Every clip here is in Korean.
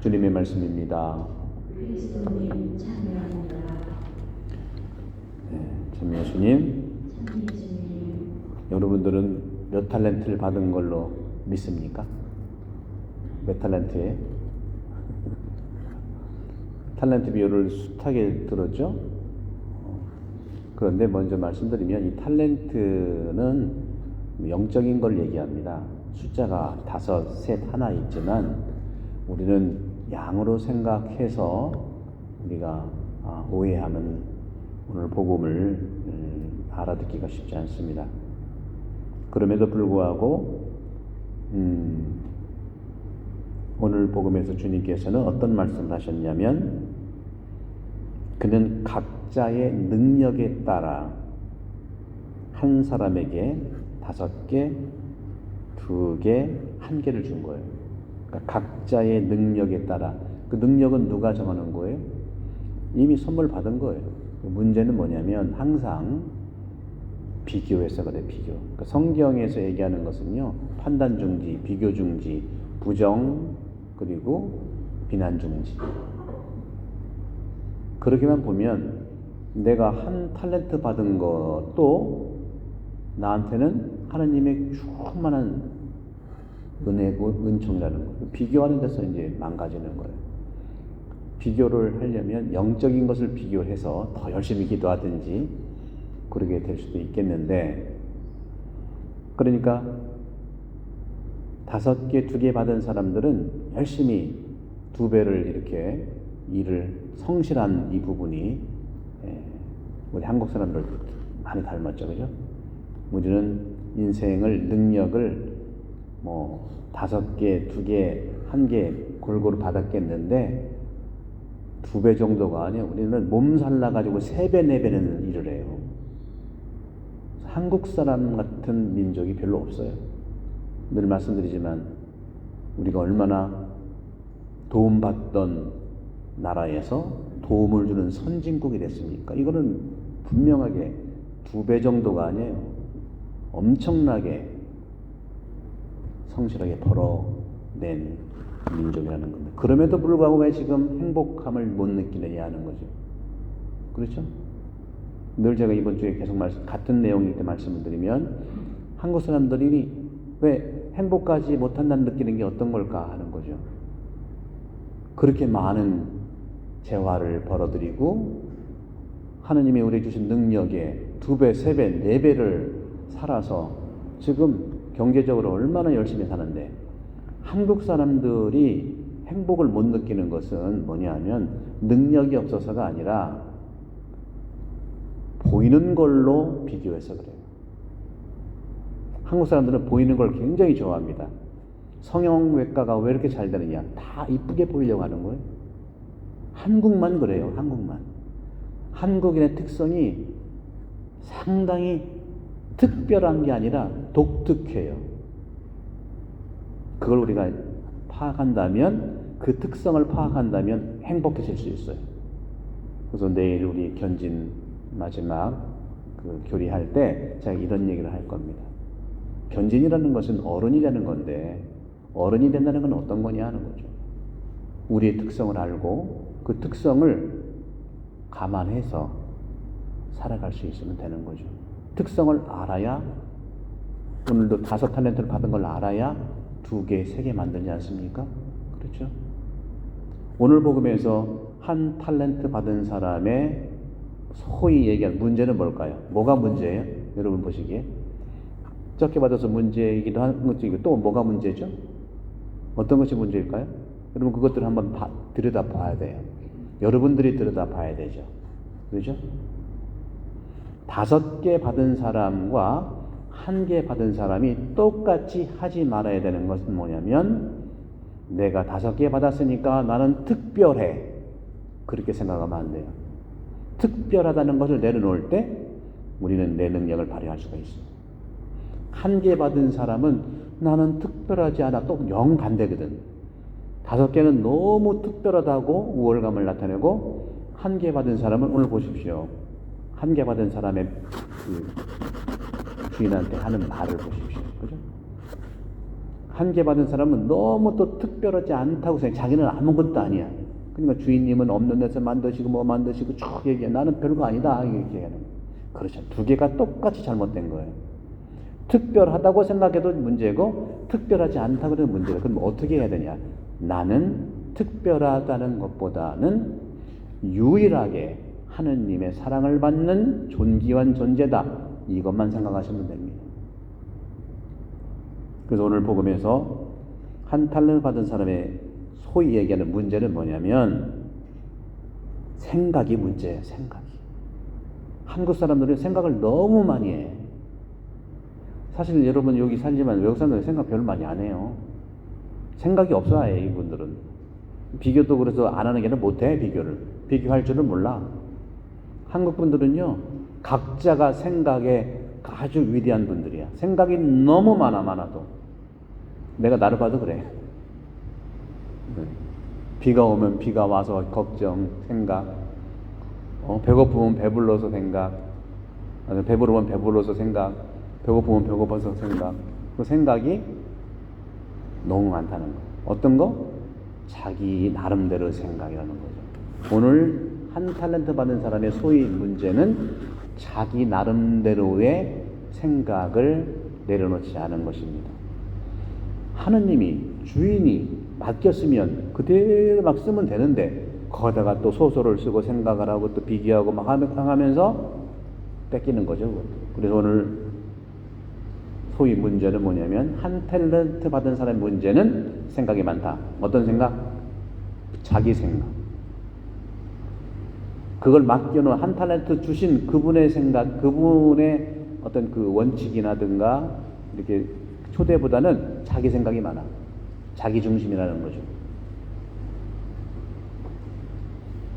주님의 말씀입니다. 그리스도님 참여합니다. 참 예수님, 참 예수님, 여러분들은 몇 탈렌트를 받은 걸로 믿습니까? 몇 탈렌트에? 탈렌트 비율을 숱하게 들었죠? 그런데 먼저 말씀드리면 이 탈렌트는 영적인 걸 얘기합니다. 숫자가 5, 셋, 하나 있지만 우리는 양으로 생각해서 우리가 오해하면 오늘 복음을 알아듣기가 쉽지 않습니다. 그럼에도 불구하고 오늘 복음에서 주님께서는 어떤 말씀을 하셨냐면 그는 각자의 능력에 따라 한 사람에게 5개, 2개, 1개를 준 거예요. 그러니까 각자의 능력에 따라, 그 능력은 누가 정하는 거예요? 이미 선물 받은 거예요. 문제는 뭐냐면 항상 비교해서 그래, 비교. 그러니까 성경에서 얘기하는 것은요, 판단 중지, 비교 중지, 부정, 그리고 비난 중지. 그렇게만 보면 내가 한 탈렌트 받은 것도 나한테는 하나님의 충만한 은혜고 은총이라는 거예요. 비교하는 데서 이제 망가지는 거예요. 비교를 하려면 영적인 것을 비교해서 더 열심히 기도하든지 그러게 될 수도 있겠는데, 그러니까 5개, 2개 받은 사람들은 열심히 2배를 이렇게 일을 성실한 이 부분이 우리 한국 사람들 많이 닮았죠, 그죠? 우리는 인생을, 능력을 5개, 2개, 1개 골고루 받았겠는데 2배 정도가 아니에요. 우리는 몸살나 가지고 3배, 4배는 일을 해요. 한국 사람 같은 민족이 별로 없어요. 늘 말씀드리지만 우리가 얼마나 도움받던 나라에서 도움을 주는 선진국이 됐습니까? 이거는 분명하게 2배 정도가 아니에요. 엄청나게 성실하게 벌어낸 민족이라는 겁니다. 그럼에도 불구하고 왜 지금 행복함을 못 느끼느냐 하는 거죠. 그렇죠? 늘 제가 이번 주에 계속 같은 내용일 때 말씀을 드리면 한국 사람들이 왜 행복하지 못한다는 느끼는 게 어떤 걸까 하는 거죠. 그렇게 많은 재화를 벌어들이고 하느님이 우리에게 주신 능력에 2배, 3배, 4배를 살아서 지금 경제적으로 얼마나 열심히 사는데, 한국 사람들이 행복을 못 느끼는 것은 뭐냐면 능력이 없어서가 아니라 보이는 걸로 비교해서 그래요. 한국 사람들은 보이는 걸 굉장히 좋아합니다. 성형외과가 왜 이렇게 잘 되느냐? 다 이쁘게 보이려고 하는 거예요. 한국만 그래요. 한국만. 한국인의 특성이 상당히 특별한 게 아니라 독특해요. 그걸 우리가 파악한다면, 그 특성을 파악한다면 행복해질 수 있어요. 그래서 내일 우리 견진 마지막 교리할 때 제가 이런 얘기를 할 겁니다. 견진이라는 것은 어른이라는 건데, 어른이 된다는 건 어떤 거냐 하는 거죠. 우리의 특성을 알고 그 특성을 감안해서 살아갈 수 있으면 되는 거죠. 특성을 알아야, 오늘도 5 탈렌트를 받은 걸 알아야 2개, 3개 만들지 않습니까? 그렇죠? 오늘 복음에서 한 탈렌트 받은 사람의 소위 얘기한 문제는 뭘까요? 뭐가 문제예요? 여러분 보시기에 적게 받아서 문제이기도 한 것이고, 또 뭐가 문제죠? 어떤 것이 문제일까요? 여러분 그것들을 한번 들여다봐야 돼요. 여러분들이 들여다봐야 되죠. 그렇죠? 5개 받은 사람과 1개 받은 사람이 똑같이 하지 말아야 되는 것은 뭐냐면, 내가 5개 받았으니까 나는 특별해, 그렇게 생각하면 안 돼요. 특별하다는 것을 내려놓을 때 우리는 내 능력을 발휘할 수가 있어요. 1개 받은 사람은 나는 특별하지 않아, 또 정반대거든. 5개는 너무 특별하다고 우월감을 나타내고, 1개 받은 사람은 오늘 보십시오. 1개 받은 사람의 주인한테 하는 말을 보십시오. 그죠? 한계 받은 사람은 너무 또 특별하지 않다고 생각해. 자기는 아무것도 아니야. 그러니까 주인님은 없는 데서 만드시고 뭐 만드시고 쭉 얘기해. 나는 별거 아니다 이렇게 얘기하는 거예요. 그렇죠. 두 개가 똑같이 잘못된 거예요. 특별하다고 생각해도 문제고 특별하지 않다고 해도 문제다. 그럼 어떻게 해야 되냐? 나는 특별하다는 것보다는 유일하게 하느님의 사랑을 받는 존귀한 존재다. 이것만 생각하시면 됩니다. 그래서 오늘 복음에서 한 달러 받은 사람의 소위 얘기하는 문제는 뭐냐면 생각이 문제예요. 생각이. 한국 사람들은 생각을 너무 많이 해. 사실 여러분 여기 살지만 외국 사람들은 생각 별로 많이 안 해요. 생각이 없어 아예 이분들은. 비교도 그래서 안 하는 게 아니라 못해. 비교할 줄은 몰라. 한국 분들은요 각자가 생각에 아주 위대한 분들이야. 생각이 너무 많아도 내가 나를 봐도 그래. 비가 오면 비가 와서 걱정, 생각, 배고프면 배불러서 생각, 배부르면 배불러서 생각, 배고프면 배고파서 생각. 그 생각이 너무 많다는 거. 어떤 거? 자기 나름대로 생각이라는 거죠. 오늘 한 탤런트 받은 사람의 소위 문제는 자기 나름대로의 생각을 내려놓지 않은 것입니다. 하느님이 주인이 맡겼으면 그대로 막 쓰면 되는데 거기다가 또 소설을 쓰고 생각을 하고 또 비교하고 막 하면서 뺏기는 거죠. 그래서 오늘 소위 문제는 뭐냐면 한 탤런트 받은 사람의 문제는 생각이 많다. 어떤 생각? 자기 생각. 그걸 맡겨놓은 한 탤런트 주신 그분의 생각, 그분의 어떤 그 원칙이라든가 이렇게 초대보다는 자기 생각이 많아. 자기 중심이라는 거죠.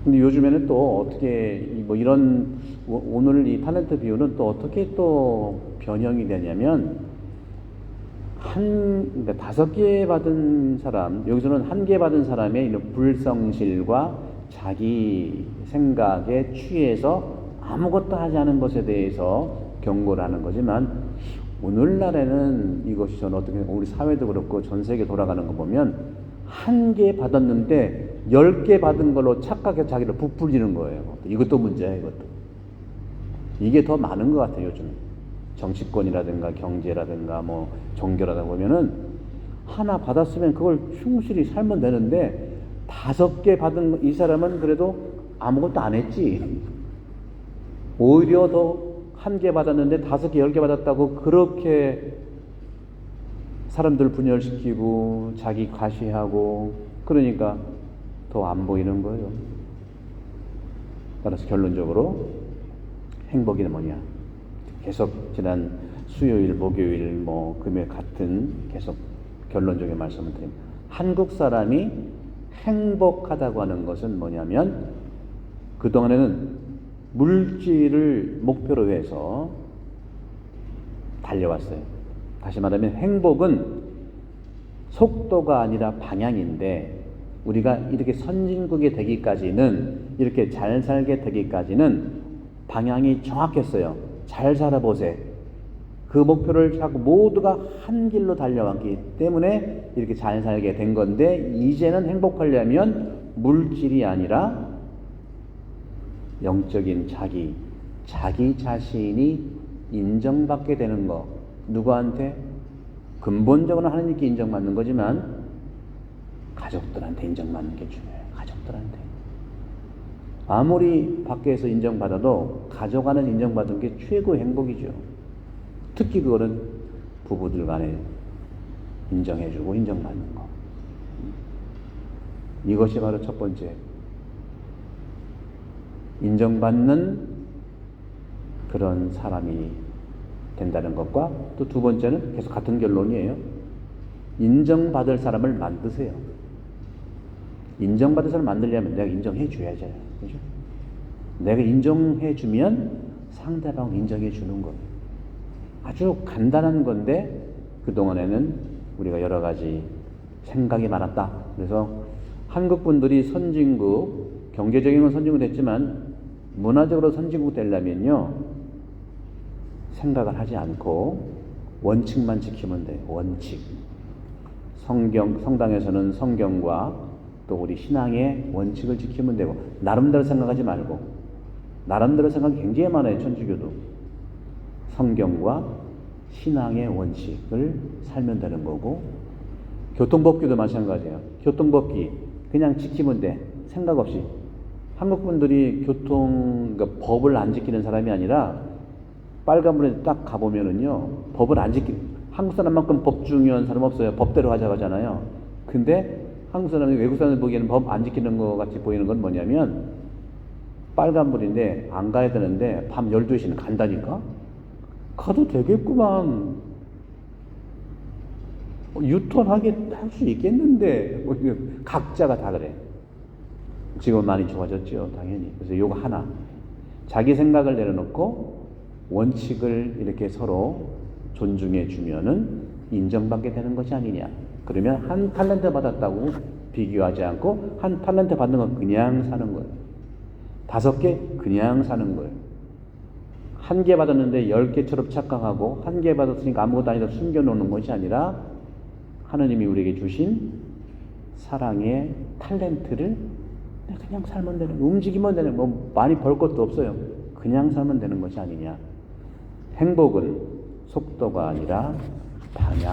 근데 요즘에는 또 어떻게 뭐 이런 오늘 이 탤런트 비유는 또 어떻게 또 변형이 되냐면 그러니까 5개 받은 사람, 여기서는 1개 받은 사람의 이런 불성실과 자기 생각에 취해서 아무것도 하지 않은 것에 대해서 경고를 하는 거지만 오늘날에는 이것이 저는 어떻게 우리 사회도 그렇고 전 세계 돌아가는 거 보면 1개 받았는데 10개 받은 걸로 착각해서 자기를 부풀리는 거예요. 이것도 문제야. 이게 더 많은 것 같아요. 요즘 정치권이라든가 경제라든가 뭐 종교라든가 보면은 하나 받았으면 그걸 충실히 살면 되는데 5개 받은 이 사람은 그래도 아무것도 안 했지. 오히려 더 1개 받았는데 5개, 10개 받았다고 그렇게 사람들 분열시키고 자기 과시하고 그러니까 더 안 보이는 거예요. 따라서 결론적으로 행복이 뭐냐? 계속 지난 수요일, 목요일, 뭐 금요일 같은 계속 결론적인 말씀을 드립니다. 한국 사람이 행복하다고 하는 것은 뭐냐면 그동안에는 물질을 목표로 해서 달려왔어요. 다시 말하면 행복은 속도가 아니라 방향인데 우리가 이렇게 선진국이 되기까지는 이렇게 잘 살게 되기까지는 방향이 정확했어요. 잘 살아보세. 그 목표를 자꾸 모두가 한 길로 달려왔기 때문에 이렇게 잘 살게 된 건데 이제는 행복하려면 물질이 아니라 영적인 자기 자신이 인정받게 되는 거. 누구한테? 근본적으로 하나님께 인정받는 거지만 가족들한테 인정받는 게 중요해요. 가족들한테. 아무리 밖에서 인정받아도 가족 안에서 인정받는 게 최고의 행복이죠. 특히 그거는 부부들 간에 인정해주고 인정받는 거. 이것이 바로 첫 번째. 인정받는 그런 사람이 된다는 것과 또 두 번째는 계속 같은 결론이에요. 인정받을 사람을 만드세요. 인정받을 사람을 만들려면 내가 인정해 줘야죠. 그죠? 내가 인정해 주면 상대방 인정해 주는 거예요. 아주 간단한 건데 그동안에는 우리가 여러 가지 생각이 많았다. 그래서 한국 분들이 선진국, 경제적인 건 선진국 됐지만 문화적으로 선진국 되려면요 생각을 하지 않고 원칙만 지키면 돼요. 원칙. 성당에서는 성경과 또 우리 신앙의 원칙을 지키면 되고, 나름대로 생각하지 말고, 나름대로 생각이 굉장히 많아요, 천주교도. 성경과 신앙의 원칙을 살면 되는 거고, 교통법규도 마찬가지예요. 교통법규 그냥 지키면 돼, 생각 없이. 한국 분들이 그러니까 법을 안 지키는 사람이 아니라, 빨간불에 딱 가보면은요, 법을 안 한국 사람만큼 법 중요한 사람 없어요. 법대로 하자고 하잖아요. 근데 한국 사람이 외국 사람들 보기에는 법 안 지키는 것 같이 보이는 건 뭐냐면, 빨간불인데 안 가야 되는데 밤 12시는 간다니까? 가도 되겠구만. 유턴하게 할 수 있겠는데, 뭐 각자가 다 그래. 지금 많이 좋아졌죠, 당연히. 그래서 요거 하나, 자기 생각을 내려놓고 원칙을 이렇게 서로 존중해 주면은 인정받게 되는 것이 아니냐. 그러면 한 탤런트 받았다고 비교하지 않고, 한 탤런트 받는 건 그냥 사는 거예요. 5개 그냥 사는 거예요. 1개 받았는데 10개처럼 착각하고, 1개 받았으니까 아무것도 아니다 숨겨놓는 것이 아니라, 하느님이 우리에게 주신 사랑의 탤런트를 그냥 살면 되는, 움직이면 되는, 뭐 많이 벌 것도 없어요. 그냥 살면 되는 것이 아니냐. 행복은 속도가 아니라 방향이다.